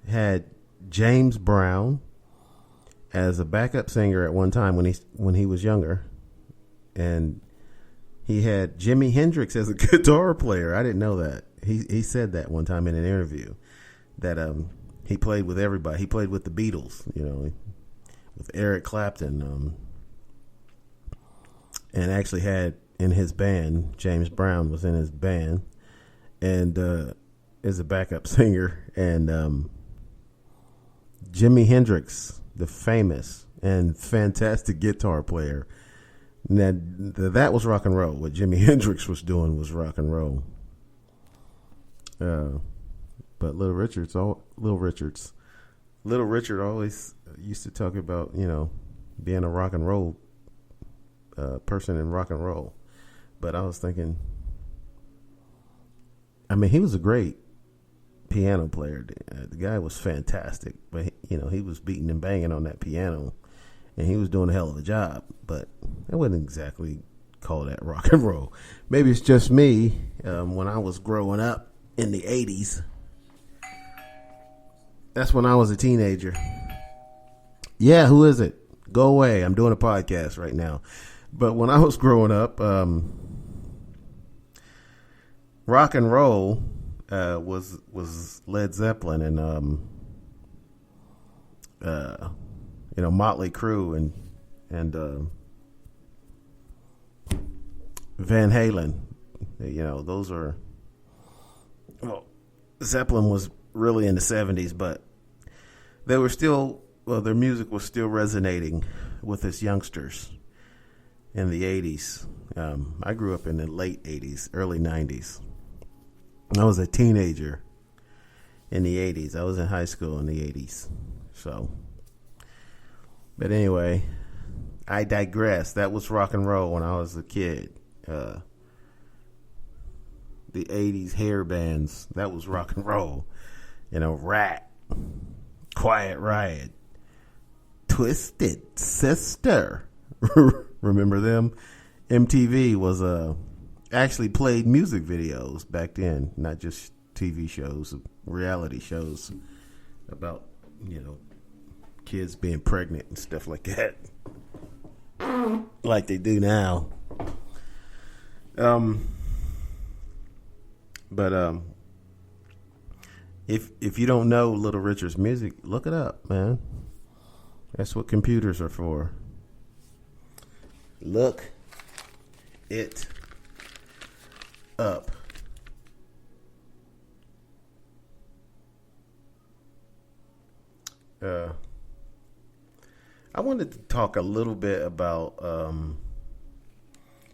had James Brown as a backup singer at one time when he was younger, and he had Jimi Hendrix as a guitar player. I didn't know that. He said that one time in an interview that he played with everybody. He played with the Beatles, with Eric Clapton, and actually had in his band, James Brown was in his band, and is a backup singer, and Jimi Hendrix, the famous and fantastic guitar player. Now, that was rock and roll. What Jimi Hendrix was doing was rock and roll. But Little Richard always used to talk about, being a rock and roll person in rock and roll. But I was thinking, he was a great piano player. The guy was fantastic, but he was beating and banging on that piano, and he was doing a hell of a job. But I wouldn't exactly call that rock and roll. Maybe it's just me. When I was growing up in the 80s, that's when I was a teenager. Yeah, who is it? Go away. I'm doing a podcast right now. But when I was growing up, rock and roll was Led Zeppelin and Motley Crue and Van Halen. Those are, Zeppelin was really in the 70s, but they were still, their music was still resonating with us youngsters in the 80s. I grew up in the late 80s, early 90s. I was a teenager in the 80s. I was in high school in the 80s. So, but anyway, I digress. That was rock and roll when I was a kid. The 80s hair bands, that was rock and roll. Rat, Quiet Riot, Twisted Sister. Remember them? MTV was actually played music videos back then, not just TV shows, reality shows about, kids being pregnant and stuff like that, like they do now. But if you don't know Little Richard's music, look it up, man. That's what computers are for. Look it up. I wanted to talk a little bit about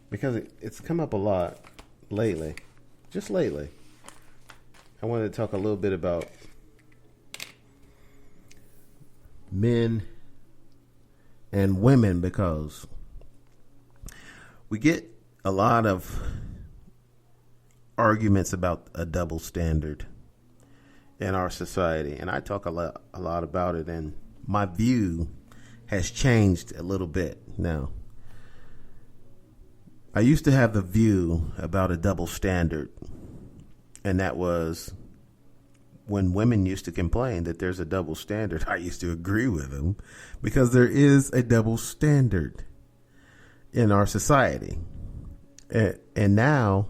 because it's come up a lot lately. Just lately. I wanted to talk a little bit about men and women, because we get a lot of arguments about a double standard in our society, and I talk a lot about it, and my view has changed a little bit now. I used to have the view about a double standard, and that was when women used to complain that there's a double standard. I used to agree with them, because there is a double standard in our society. And now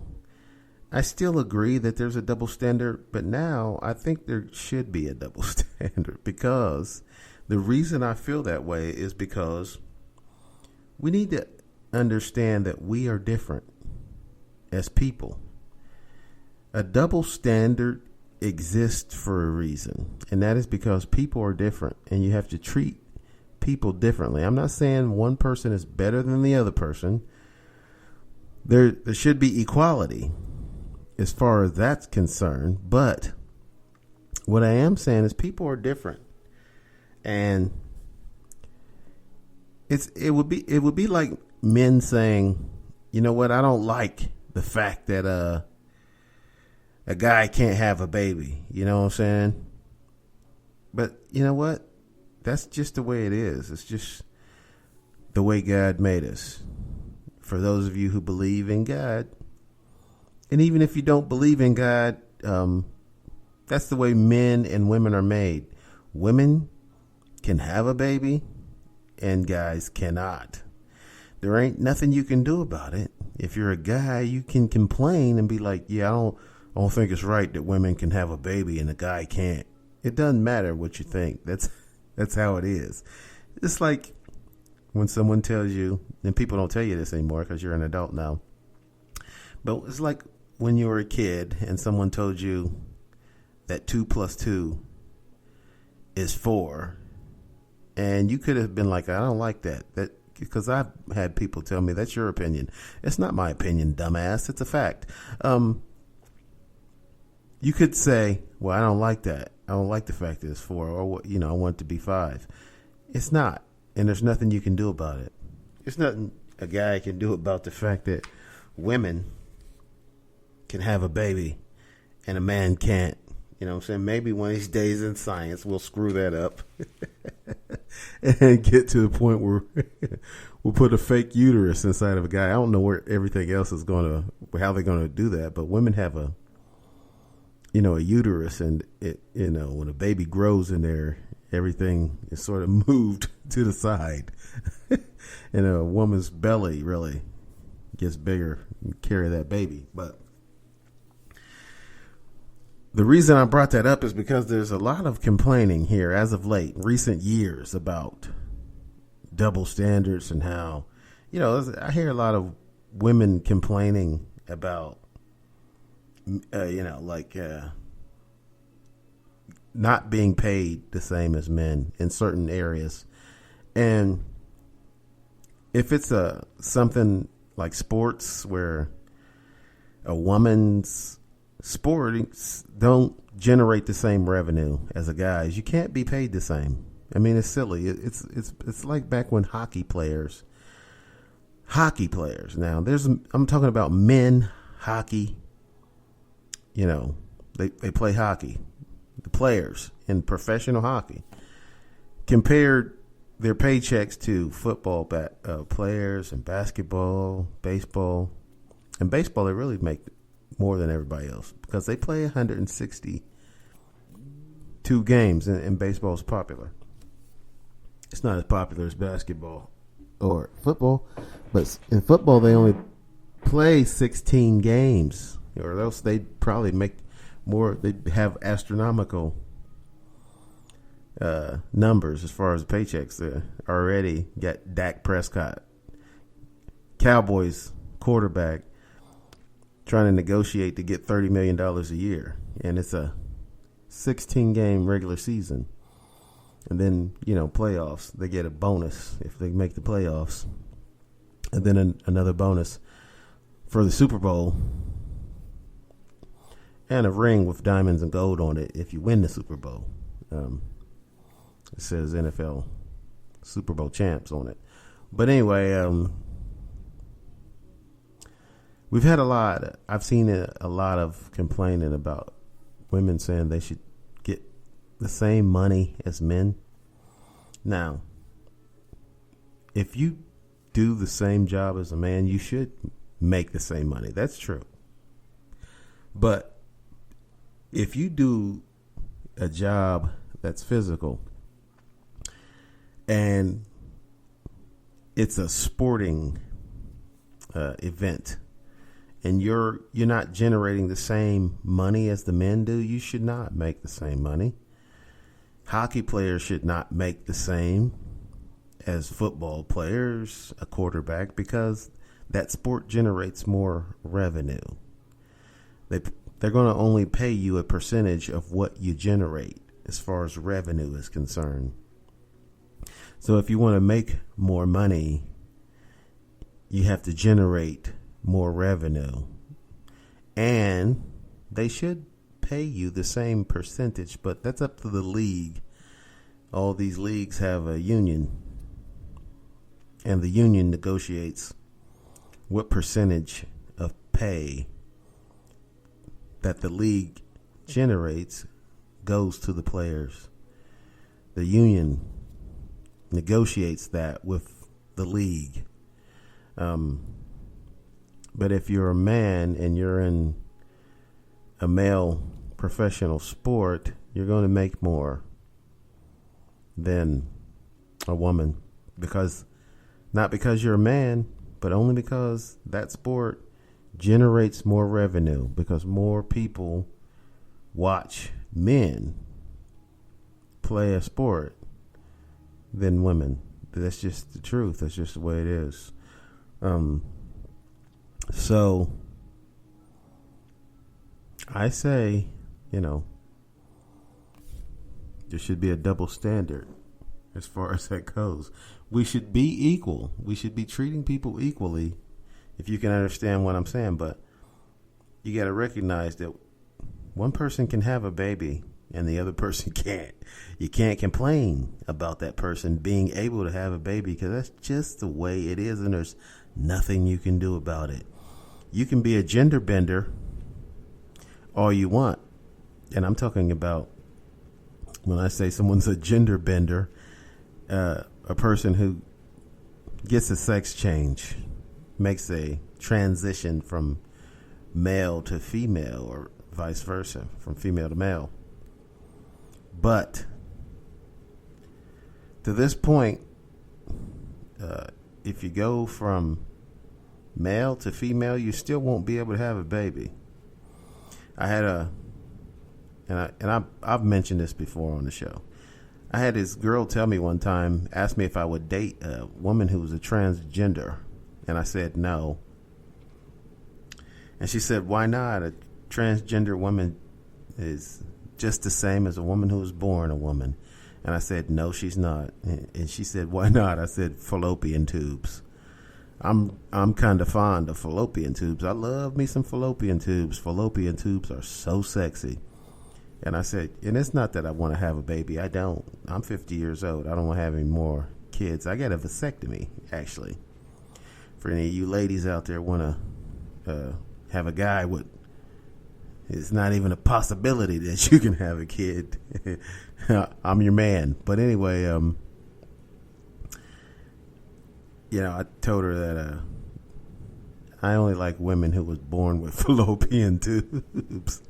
I still agree that there's a double standard, but now I think there should be a double standard, because the reason I feel that way is because we need to understand that we are different as people. A double standard exists for a reason, and that is because people are different, and you have to treat people differently. I'm not saying one person is better than the other person. There should be equality as far as that's concerned, but what I am saying is people are different, and it would be like men saying, you know what, I don't like the fact that a guy can't have a baby. You know what I'm saying? But you know what? That's just the way it is. It's just the way God made us. For those of you who believe in God, and even if you don't believe in God, That's the way men and women are made. Women can have a baby and guys cannot. There ain't nothing you can do about it. If you're a guy, you can complain and be like, yeah, I don't think it's right that women can have a baby and a guy can't. It doesn't matter what you think. That's how it is. It's like when someone tells you, and people don't tell you this anymore because you're an adult now, but it's like when you were a kid and someone told you that 2 plus 2 is 4, and you could have been like, I don't like that. Because I've had people tell me that's your opinion. It's not my opinion, dumbass. It's a fact. You could say, well, I don't like that. I don't like the fact that it's 4, or I want it to be 5. It's not, and there's nothing you can do about it. There's nothing a guy can do about the fact that women can have a baby and a man can't. You know what I'm saying? Maybe one of these days in science we'll screw that up and get to the point where we'll put a fake uterus inside of a guy. I don't know where everything else is how they're going to do that, but women have a uterus, and it, when a baby grows in there, everything is sort of moved to the side. And a woman's belly really gets bigger and carry that baby. But the reason I brought that up is because there's a lot of complaining here as of late, recent years, about double standards and how, I hear a lot of women complaining about, not being paid the same as men in certain areas. And if it's something like sports where a woman's sports don't generate the same revenue as a guy's, you can't be paid the same. I mean, it's silly. It's like back when hockey players. Now, I'm talking about men hockey. They play hockey. The players in professional hockey compared their paychecks to football players and basketball, baseball. And baseball, they really make more than everybody else because they play 162 games, and baseball is popular. It's not as popular as basketball or football, but in football they only play 16 games, or else they'd probably make more. They'd have astronomical numbers as far as paychecks. They already got Dak Prescott, Cowboys quarterback, trying to negotiate to get $30 million a year, and it's a 16-game regular season, and then playoffs. They get a bonus if they make the playoffs, and then another bonus for the Super Bowl, and a ring with diamonds and gold on it if you win the Super Bowl. It says NFL Super Bowl champs on it. But anyway, we've had I've seen a lot of complaining about women saying they should get the same money as men. Now, if you do the same job as a man, you should make the same money. That's true. But if you do a job that's physical and it's a sporting event, and you're not generating the same money as the men do, you should not make the same money. Hockey players should not make the same as football players, a quarterback, because that sport generates more revenue. They're going to only pay you a percentage of what you generate as far as revenue is concerned. So if you want to make more money, you have to generate more revenue, and they should pay you the same percentage, but that's up to the league. All these leagues have a union, and the union negotiates what percentage of pay that the league generates goes to the players. The union negotiates that with the league. But if you're a man and you're in a male professional sport, you're going to make more than a woman, because not because you're a man, but only because that sport generates more revenue, because more people watch men play a sport than women. That's just the truth. That's just the way it is. So I say, there should be a double standard as far as that goes. We should be equal. We should be treating people equally, if you can understand what I'm saying. But you got to recognize that one person can have a baby and the other person can't. You can't complain about that person being able to have a baby, because that's just the way it is, and there's nothing you can do about it. You can be a gender bender all you want. And I'm talking about, when I say someone's a gender bender, a person who gets a sex change, makes a transition from male to female, or vice versa, from female to male. But to this point, if you go from male to female, you still won't be able to have a baby. I had I've mentioned this before on the show. I had this girl tell me one time, asked me if I would date a woman who was a transgender, and I said no. And she said, "Why not? A transgender woman is just the same as a woman who was born a woman." And I said, "No, she's not." And she said, "Why not?" I said, "Fallopian tubes." I'm kind of fond of fallopian tubes. I love me some fallopian tubes. Fallopian tubes are so sexy. And I said, and it's not that I want to have a baby. I don't. I'm 50 years old. I don't want to have any more kids. I got a vasectomy, actually. For any of you ladies out there want to have a guy with, it's not even a possibility that you can have a kid. I'm your man. But anyway, I told her that I only like women who was born with fallopian tubes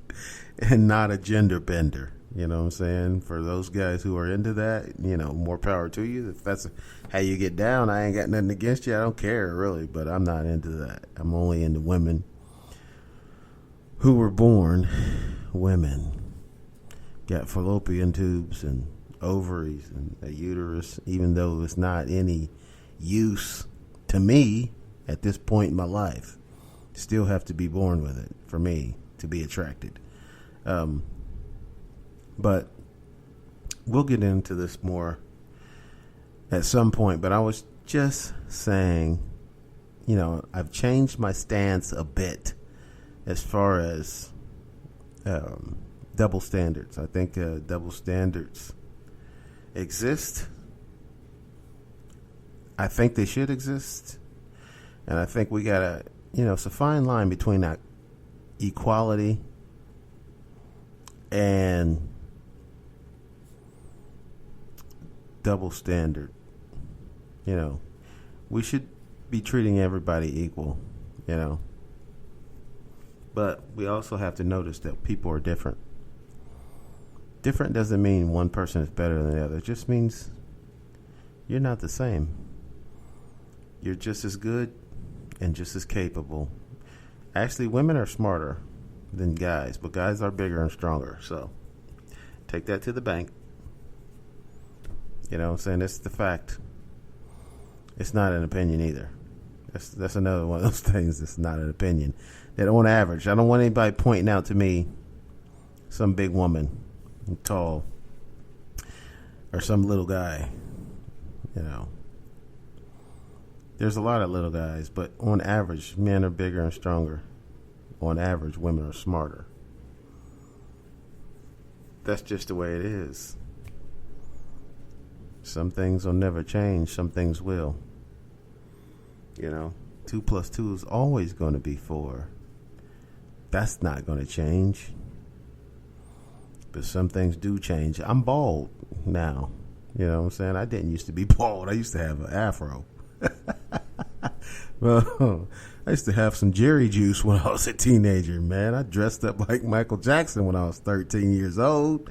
and not a gender bender. You know what I'm saying? For those guys who are into that, more power to you. If that's how you get down, I ain't got nothing against you. I don't care, really, but I'm not into that. I'm only into women who were born women, got fallopian tubes and ovaries and a uterus, even though it's not any use to me at this point in my life. Still have to be born with it for me to be attracted. But we'll get into this more at some point. But I was just saying, I've changed my stance a bit as far as double standards. I think double standards exist. I think they should exist. And I think we got to, it's a fine line between that equality and double standard. We should be treating everybody equal, but we also have to notice that people are different. Different doesn't mean one person is better than the other. It just means you're not the same. You're just as good and just as capable. Actually, women are smarter than guys, but guys are bigger and stronger. So take that to the bank. You know what I'm saying? It's the fact. It's not an opinion either. That's another one of those things that's not an opinion. That on average, I don't want anybody pointing out to me some big woman, tall, or some little guy. There's a lot of little guys, but on average, men are bigger and stronger. On average, women are smarter. That's just the way it is. Some things will never change. Some things will. 2 plus 2 is always going to be 4. That's not going to change. But some things do change. I'm bald now. You know what I'm saying? I didn't used to be bald. I used to have an afro. Well, I used to have some Jerry juice when I was a teenager, man. I dressed up like Michael Jackson when I was 13 years old.